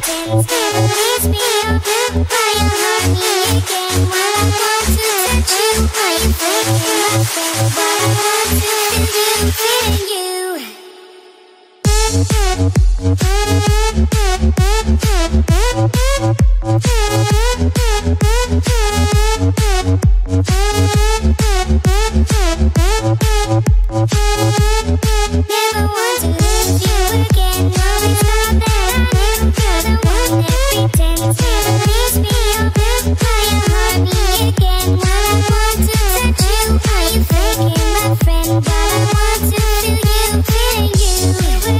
pretends never leaves me all blue. Why you hurt me again while I want to touch you? Are you faking my friend? But I want to feel you, feeling you. Never want to lose you again. Always thought that I knew you're the one that pretends never leaves me all blue. Why you hurt me again while I want to touch you? Are you faking my friend? But I want to feel you, feeling you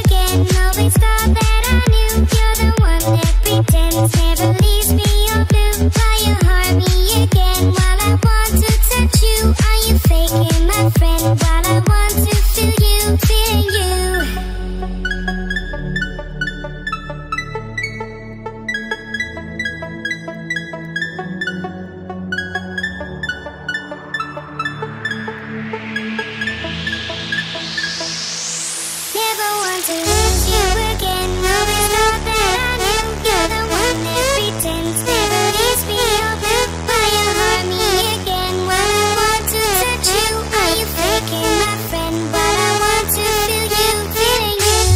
again. Always thought that I knew you're the one that pretends never leaves me all blue. Why you hurt me again while I want to touch you? Are you faking my friend? But I want to feel you, feeling you. Never want to lose you again. Always thought that I knew you're the one that pretends never leaves me all blue. Why you hurt me again while I want to touch you? Are you faking my friend? But I want to feel you, feeling you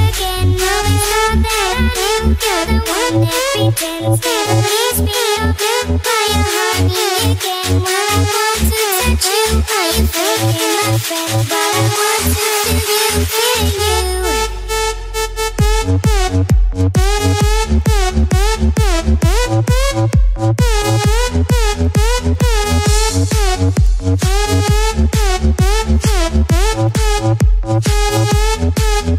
again. Always thought that I knew you're the one that pretends never leaves me all blue. Why you hurt me again while I want to touch you? Are you faking my friend? But I want to feel you, feeling you.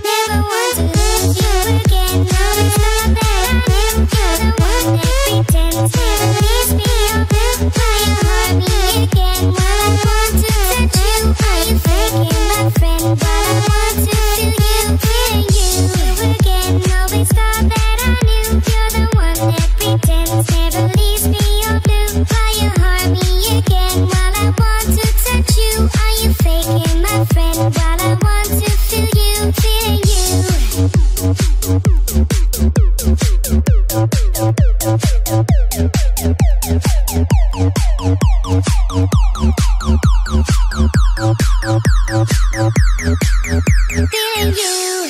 Never want to lose you again. Always thought that I knew you're the one that pretends never leaves me all blue. Why you hurt me again while I want to touch you? Are you faking my friend? But I want to feel you, feeling you again. Always thought that I knew you're the one that pretends never leaves me all blue. Why you hurt me again while I want to touch you? Are you faking my friend? But I want to feel you, feeling you. Feeling you.